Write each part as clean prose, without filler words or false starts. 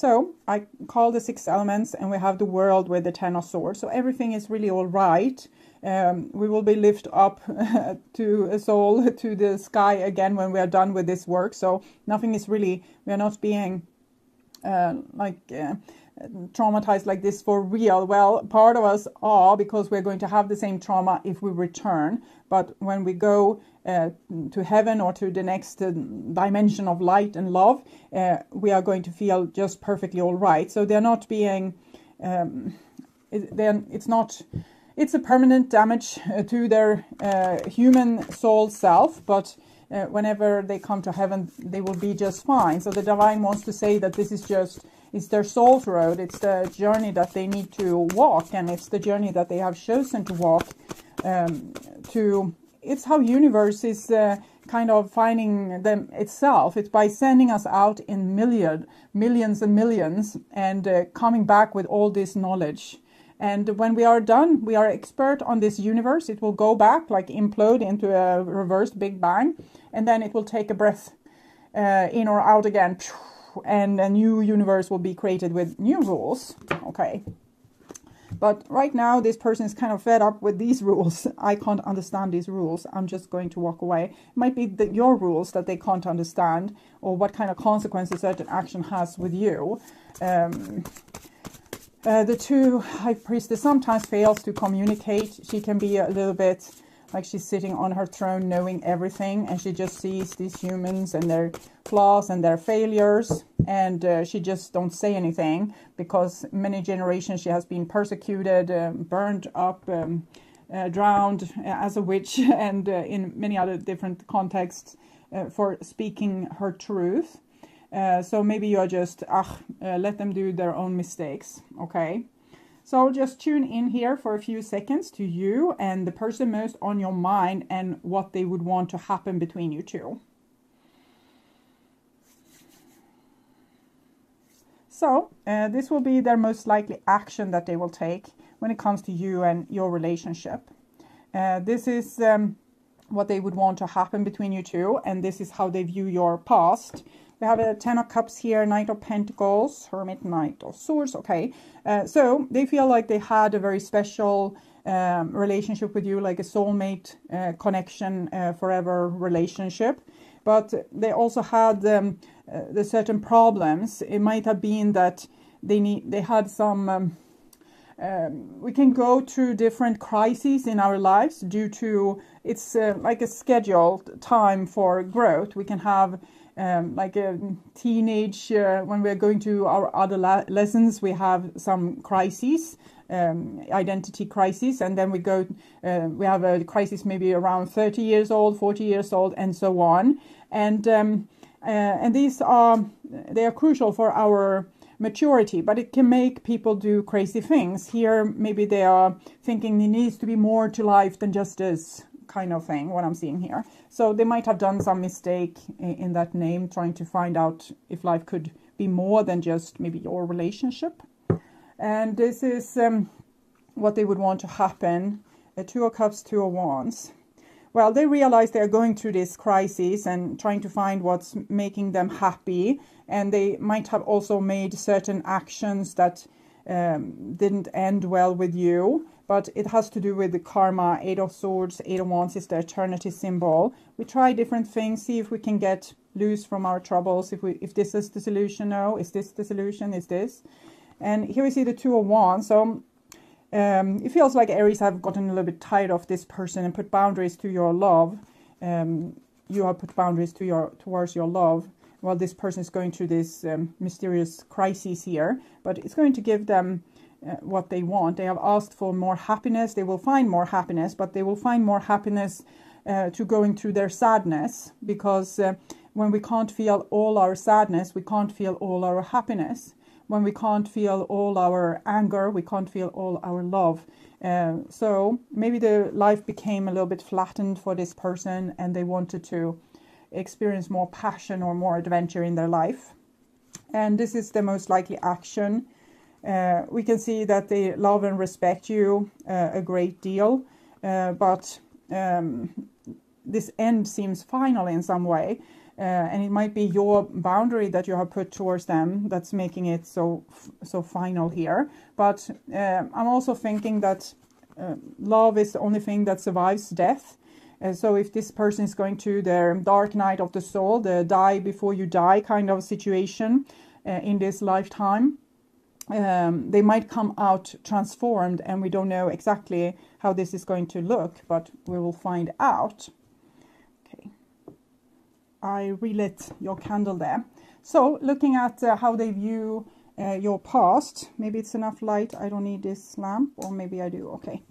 So I call the 6 elements, and we have the world with the 10 of swords. So everything is really all right. We will be lifted up to a soul, to the sky again when we are done with this work. So nothing is really, we are not being traumatized like this for real. Well, part of us are, because we're going to have the same trauma if we return. But when we go to heaven or to the next dimension of light and love, we are going to feel just perfectly all right. So they're not being, it's a permanent damage to their human soul self, but whenever they come to heaven, they will be just fine. So the divine wants to say that this is just, it's their soul's road. It's the journey that they need to walk, and it's the journey that they have chosen to walk. It's how universe is kind of finding them itself. It's by sending us out in millions and millions, and coming back with all this knowledge. And when we are done, we are expert on this universe. It will go back, like implode into a reversed Big Bang, and then it will take a breath in or out again, and a new universe will be created with new rules. Okay. But right now, this person is kind of fed up with these rules. I can't understand these rules. I'm just going to walk away. It might be your rules that they can't understand, or what kind of consequences certain action has with you. The 2 High Priestess sometimes fails to communicate. She can be a little bit like she's sitting on her throne knowing everything, and she just sees these humans and their flaws and their failures, and she just don't say anything, because many generations she has been persecuted, burned up, drowned as a witch, and in many other different contexts for speaking her truth. So maybe you're just, let them do their own mistakes, okay? So just tune in here for a few seconds to you and the person most on your mind, and what they would want to happen between you two. So this will be their most likely action that they will take when it comes to you and your relationship. This is what they would want to happen between you two, and this is how they view your past. We have a 10 of Cups here, Knight of Pentacles, Hermit, Knight of Swords. Okay, so they feel like they had a very special relationship with you, like a soulmate connection, forever relationship. But they also had the certain problems. It might have been that they had some. We can go through different crises in our lives due to it's like a scheduled time for growth. We can have like a teenage, when we're going to our adolescence, we have some crises, identity crisis, and then we go, we have a crisis maybe around 30 years old, 40 years old, and so on. And these are, they are crucial for our maturity, but it can make people do crazy things. Here, maybe they are thinking there needs to be more to life than just this kind of thing, what I'm seeing here. So they might have done some mistake in that name, trying to find out if life could be more than just maybe your relationship. And this is what they would want to happen. 2 of Cups, 2 of Wands. Well, they realize they're going through this crisis and trying to find what's making them happy. And they might have also made certain actions that didn't end well with you. But it has to do with the karma. 8 of Swords, 8 of Wands is the eternity symbol. We try different things, see if we can get loose from our troubles. If this is the solution, no. Is this the solution? Is this? And here we see the 2 of Wands. So it feels like Aries have gotten a little bit tired of this person and put boundaries to your love. You have put boundaries to towards your love. Well, this person is going through this mysterious crisis here, but it's going to give them what they want. They have asked for more happiness. They will find more happiness, but they will find more happiness to going through their sadness, because when we can't feel all our sadness, we can't feel all our happiness. When we can't feel all our anger, we can't feel all our love. So maybe the life became a little bit flattened for this person, and they wanted to experience more passion or more adventure in their life. And this is the most likely action. We can see that they love and respect you a great deal, but this end seems final in some way. And it might be your boundary that you have put towards them that's making it so final here. But I'm also thinking that love is the only thing that survives death. So if this person is going to their dark night of the soul, the die before you die kind of situation in this lifetime, they might come out transformed, and we don't know exactly how this is going to look, but we will find out. Okay, I relit your candle there. So looking at how they view your past, maybe it's enough light, I don't need this lamp, or maybe I do. Okay.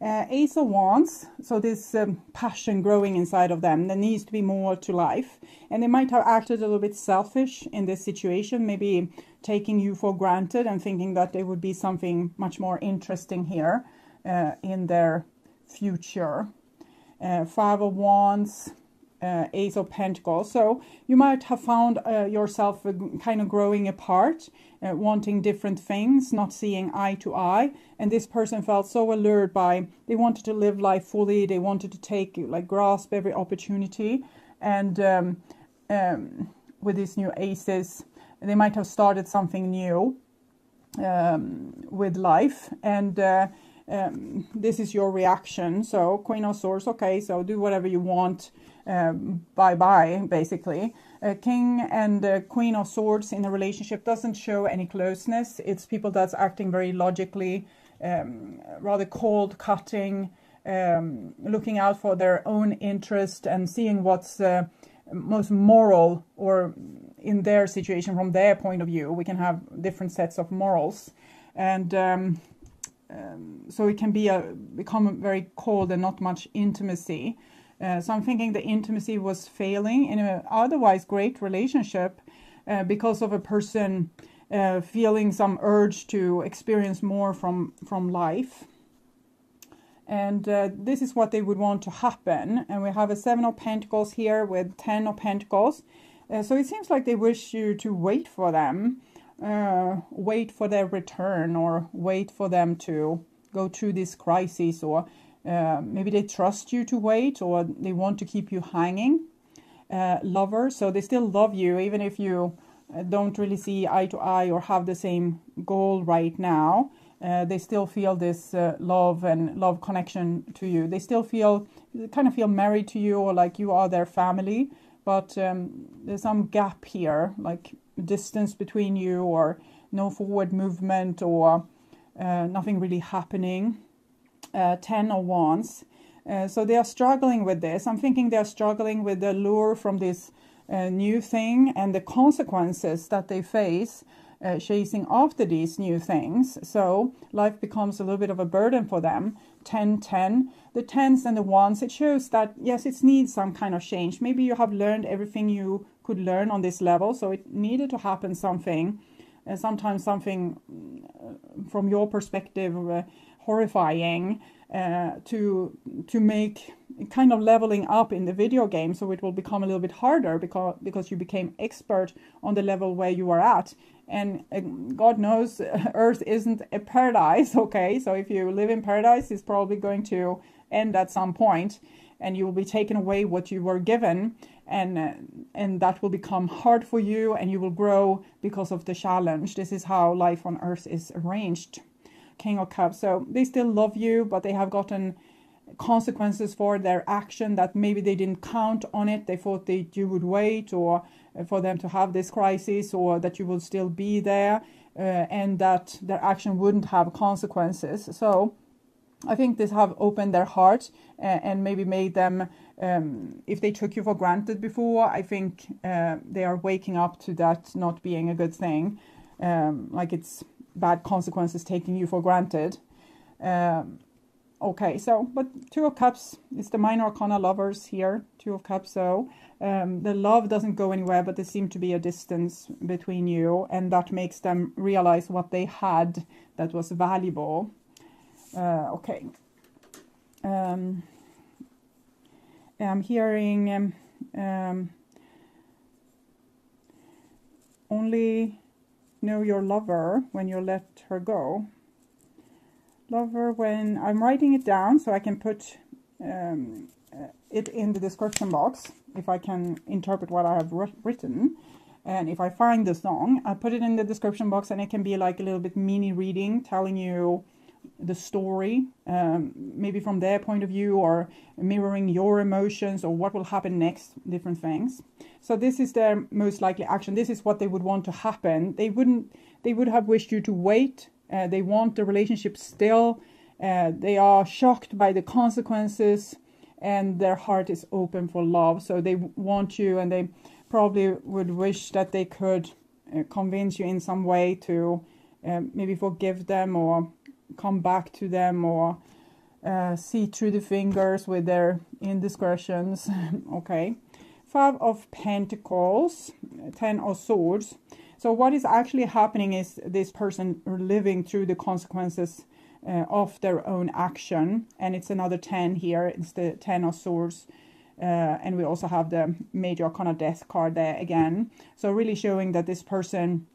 Ace of Wands, so this passion growing inside of them. There needs to be more to life, and they might have acted a little bit selfish in this situation, maybe taking you for granted and thinking that there would be something much more interesting here in their future. Five of Wands, Ace of Pentacles. So you might have found yourself kind of growing apart, wanting different things, not seeing eye to eye. And this person felt so allured by, they wanted to live life fully. They wanted to take, like, grasp every opportunity. And with these new aces, they might have started something new with life. And this is your reaction. So Queen of Swords, okay, so do whatever you want. Bye-bye, basically. King and Queen of Swords in a relationship doesn't show any closeness. It's people that's acting very logically, rather cold, cutting, looking out for their own interest and seeing what's most moral, or in their situation, from their point of view. We can have different sets of morals. And so it can be become very cold and not much intimacy. So I'm thinking the intimacy was failing in an otherwise great relationship because of a person feeling some urge to experience more from life. And this is what they would want to happen. And we have a 7 of Pentacles here with 10 of Pentacles. So it seems like they wish you to wait for them, wait for their return, or wait for them to go through this crisis, or maybe they trust you to wait, or they want to keep you hanging. Lover, so they still love you, even if you don't really see eye to eye or have the same goal right now. They still feel this love and love connection to you. They still kind of feel married to you, or like you are their family. But there's some gap here, like distance between you, or no forward movement, or nothing really happening. 10 of Wands. So they are struggling with this. I'm thinking they are struggling with the lure from this new thing and the consequences that they face chasing after these new things. So life becomes a little bit of a burden for them. 10, 10. The 10s and the 1s, it shows that, yes, it needs some kind of change. Maybe you have learned everything you could learn on this level, so it needed to happen something. Sometimes something from your perspective horrifying to make kind of leveling up in the video game, so it will become a little bit harder because you became expert on the level where you are at. And God knows Earth isn't a paradise, okay? So if you live in paradise, it's probably going to end at some point, and you will be taken away what you were given, and that will become hard for you, and you will grow because of the challenge. This is how life on Earth is arranged. King of Cups. So they still love you, but they have gotten consequences for their action that maybe they didn't count on it. They thought that you would wait, or for them to have this crisis, or that you will still be there, and that their action wouldn't have consequences. So I think this have opened their heart and maybe made them, if they took you for granted before, I think they are waking up to that not being a good thing. Like it's bad consequences taking you for granted. Okay, so, but 2 of Cups is the minor arcana lovers here, 2 of Cups. So the love doesn't go anywhere, but there seems to be a distance between you, and that makes them realize what they had that was valuable. Okay. I'm hearing only know your lover when you let her go. Lover, when I'm writing it down so I can put it in the description box. if I can interpret what I have written. And if I find the song, I put it in the description box, and it can be like a little bit mini reading telling you the story, maybe from their point of view, or mirroring your emotions, or what will happen next, different things. So this is their most likely action. This is what they would want to happen. They would have wished you to wait. They want the relationship still. They are shocked by the consequences, and their heart is open for love. So they want you, and they probably would wish that they could convince you in some way to maybe forgive them, or come back to them, or see through the fingers with their indiscretions. Okay. 5 of Pentacles, 10 of Swords. So what is actually happening is this person living through the consequences of their own action. And it's another 10 here. It's the 10 of Swords. And we also have the Major Arcana Death card there again. So really showing that this person,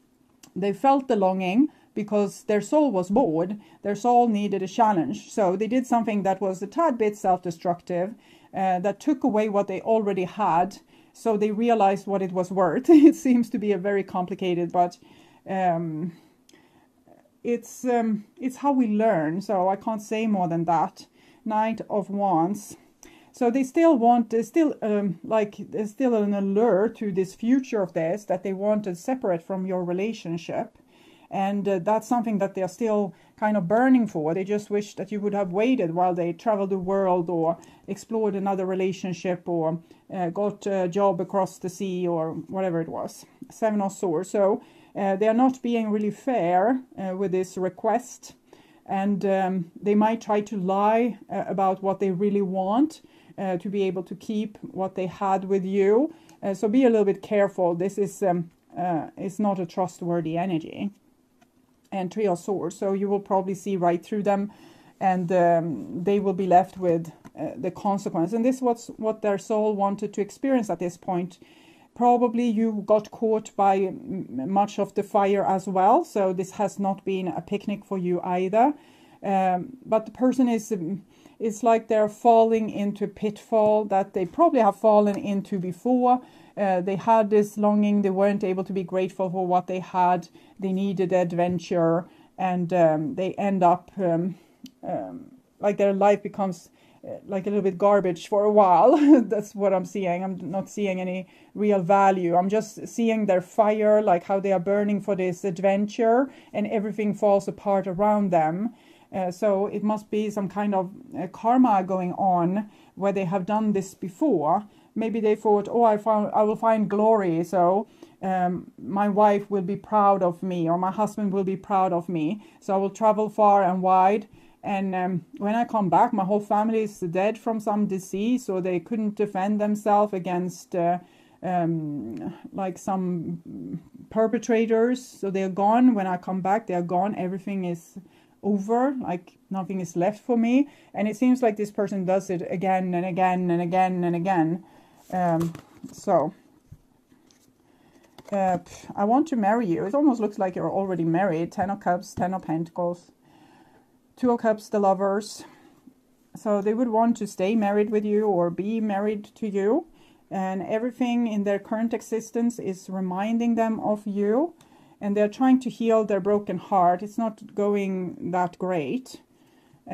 they felt the longing because their soul was bored. Their soul needed a challenge. So they did something that was a tad bit self-destructive, that took away what they already had. So they realized what it was worth. It seems to be a very complicated, but it's how we learn. So I can't say more than that. Knight of Wands. So there's still an allure to this future of theirs that they want to separate from your relationship. And that's something that they're still kind of burning for. They just wish that you would have waited while they traveled the world, or explored another relationship, or got a job across the sea, or whatever it was. 7 of Swords. So they are not being really fair with this request. And they might try to lie about what they really want, to be able to keep what they had with you. So be a little bit careful. This is not a trustworthy energy. And 3 of Swords. So you will probably see right through them, and they will be left with the consequence. And this was what their soul wanted to experience at this point. Probably you got caught by much of the fire as well. So this has not been a picnic for you either. But the person is like they're falling into a pitfall that they probably have fallen into before. They had this longing. They weren't able to be grateful for what they had. They needed adventure, and they end up like their life becomes like a little bit garbage for a while. That's what I'm seeing. I'm not seeing any real value. I'm just seeing their fire, like how they are burning for this adventure, and everything falls apart around them. So it must be some kind of karma going on where they have done this before. Maybe they thought, oh, I will find glory, so my wife will be proud of me, or my husband will be proud of me. So I will travel far and wide. And when I come back, my whole family is dead from some disease, so they couldn't defend themselves against like some perpetrators. So they're gone. When I come back, they're gone. Everything is over, like nothing is left for me. And it seems like this person does it again and again and again and again. I want to marry you. It almost looks like you're already married. 10 of Cups, 10 of Pentacles, 2 of Cups, the Lovers. So they would want to stay married with you, or be married to you. And everything in their current existence is reminding them of you. And they're trying to heal their broken heart. It's not going that great. They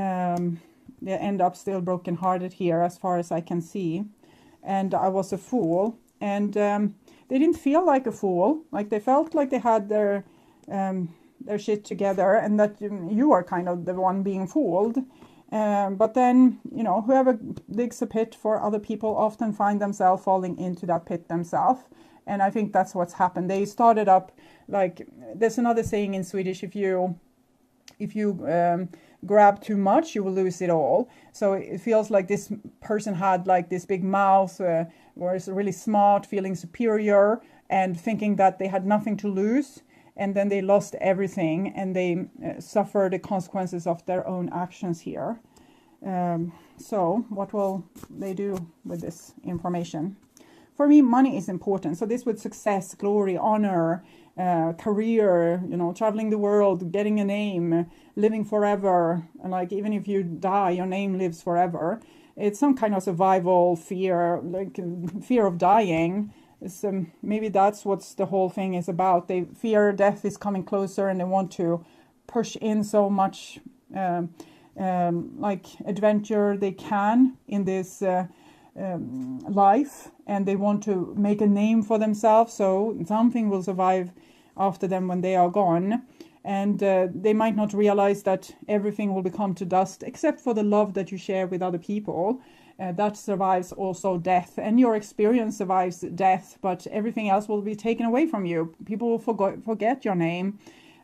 end up still brokenhearted here, as far as I can see. And I was a fool. And they didn't feel like a fool. Like they felt like they had their shit together, and that you are kind of the one being fooled. But then, you know, whoever digs a pit for other people often find themselves falling into that pit themselves. And I think that's what's happened. They started up, like, there's another saying in Swedish, if you grab too much, you will lose it all. So it feels like this person had like this big mouth, was really smart, feeling superior, and thinking that they had nothing to lose. And then they lost everything, and they suffer the consequences of their own actions here. So what will they do with this information? For me, money is important. So this with success, glory, honor, career, you know, traveling the world, getting a name, living forever. And like, even if you die, your name lives forever. it's some kind of survival fear, like fear of dying. Maybe that's what the whole thing is about. They fear death is coming closer, and they want to push in so much like adventure they can in this life, and they want to make a name for themselves, so something will survive after them when they are gone. And they might not realize that everything will become to dust except for the love that you share with other people. That survives also death, and your experience survives death, but everything else will be taken away from you. People will forget your name.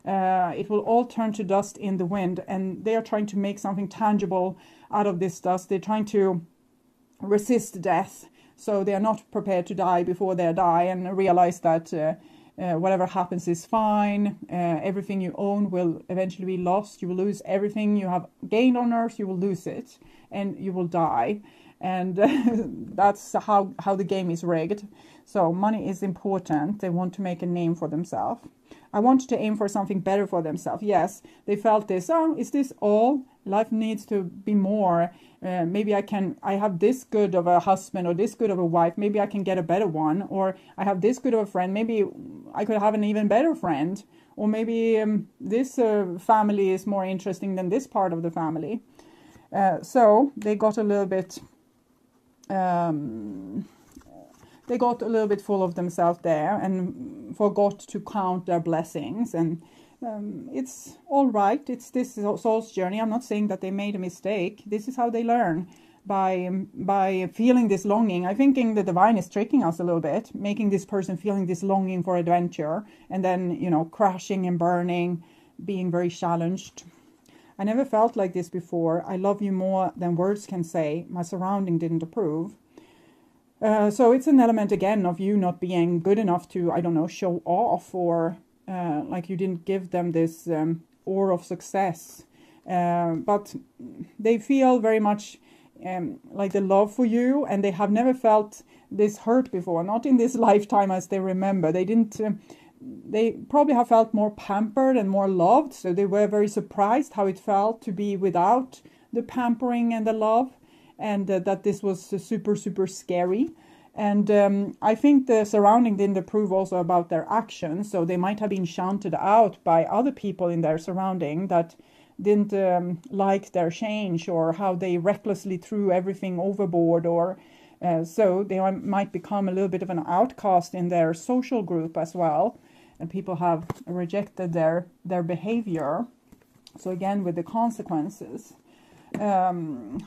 It will all turn to dust in the wind, and they are trying to make something tangible out of this dust. They're trying to resist death, so they are not prepared to die before they die, and realize that whatever happens is fine. Everything you own will eventually be lost. You will lose everything you have gained on earth. You will lose it, and you will die. And that's how the game is rigged. So money is important. They want to make a name for themselves. I want to aim for something better for themselves. Yes, they felt this. Oh, is this all? Life needs to be more. Maybe I have this good of a husband or this good of a wife. Maybe I can get a better one. Or I have this good of a friend. Maybe I could have an even better friend. Or maybe this family is more interesting than this part of the family. So they got a little bit... they got a little bit full of themselves there and forgot to count their blessings. And it's all right. It's this soul's journey. I'm not saying that they made a mistake. This is how they learn, by feeling this longing. I think the divine is tricking us a little bit, making this person feeling this longing for adventure, and then, you know, crashing and burning, being very challenged. I never felt like this before. I love you more than words can say. My surrounding didn't approve. So it's an element again of you not being good enough to, I don't know, show off, or like you didn't give them this aura of success. But they feel very much like the love for you, and they have never felt this hurt before, not in this lifetime as they remember. They didn't. They probably have felt more pampered and more loved, so they were very surprised how it felt to be without the pampering and the love. And that this was super, super scary. And I think the surrounding didn't approve also about their actions. So they might have been shunted out by other people in their surrounding that didn't like their change, or how they recklessly threw everything overboard. Or so they might become a little bit of an outcast in their social group as well. And people have rejected their behavior. So again, with the consequences.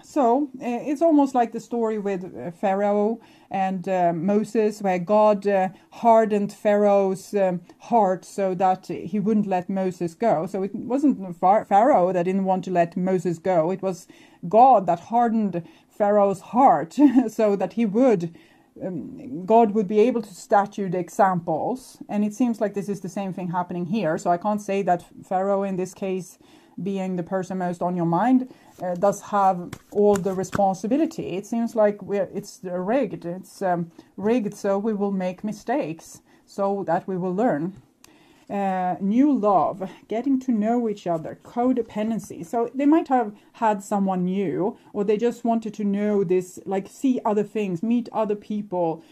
So it's almost like the story with Pharaoh and Moses, where God hardened Pharaoh's heart so that he wouldn't let Moses go. So it wasn't Pharaoh that didn't want to let Moses go. It was God that hardened Pharaoh's heart so that he would, God would be able to statue the examples. And it seems like this is the same thing happening here. So I can't say that Pharaoh in this case, being the person most on your mind, does have all the responsibility. It seems like it's rigged. It's rigged so we will make mistakes, so that we will learn. New love, getting to know each other, codependency. So they might have had someone new, or they just wanted to know this, like see other things, meet other people,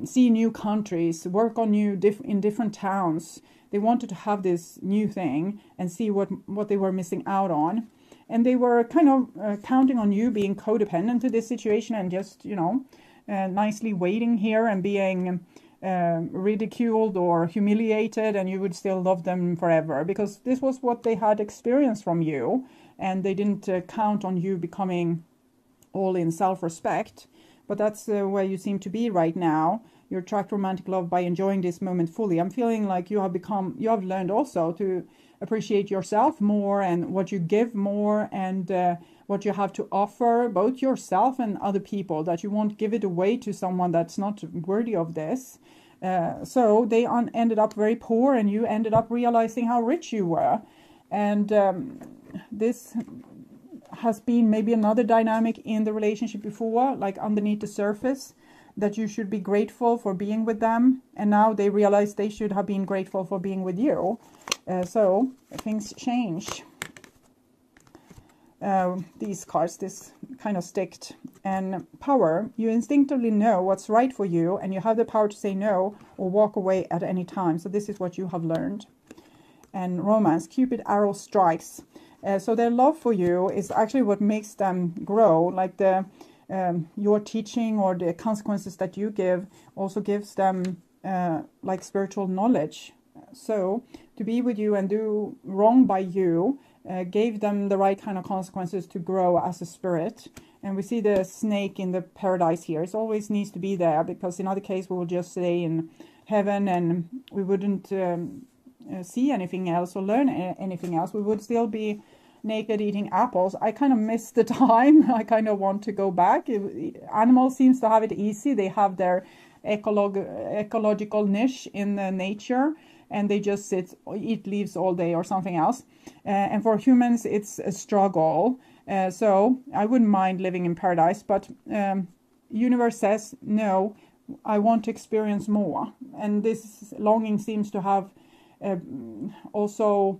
see new countries, work on in different towns. They wanted to have this new thing and see what they were missing out on. And they were kind of counting on you being codependent to this situation, and just, you know, nicely waiting here and being ridiculed or humiliated, and you would still love them forever, because this was what they had experienced from you, and they didn't count on you becoming all in self-respect. But that's where you seem to be right now. You attract romantic love by enjoying this moment fully. I'm feeling like you have learned also to appreciate yourself more, and what you give more, and what you have to offer, both yourself and other people, that you won't give it away to someone that's not worthy of this. So they ended up very poor, and you ended up realizing how rich you were. And this has been maybe another dynamic in the relationship before, like underneath the surface, that you should be grateful for being with them, and now they realize they should have been grateful for being with you. So things change. these cards, this kind of sticked. And power, you instinctively know what's right for you, and you have the power to say no or walk away at any time. So this is what you have learned. And romance, Cupid arrow strikes. So their love for you is actually what makes them grow. Like the your teaching or the consequences that you give also gives them like spiritual knowledge. So to be with you and do wrong by you gave them the right kind of consequences to grow as a spirit. And we see the snake in the paradise here. It always needs to be there, because in other case we will just stay in heaven and we wouldn't see anything else or learn anything else. We would still be naked eating apples. I kind of miss the time. I kind of want to go back. Animals seems to have it easy. They have their ecological niche in the nature, and they just eat leaves all day or something else. And for humans, it's a struggle. So I wouldn't mind living in paradise, but universe says, no, I want to experience more. And this longing seems to have also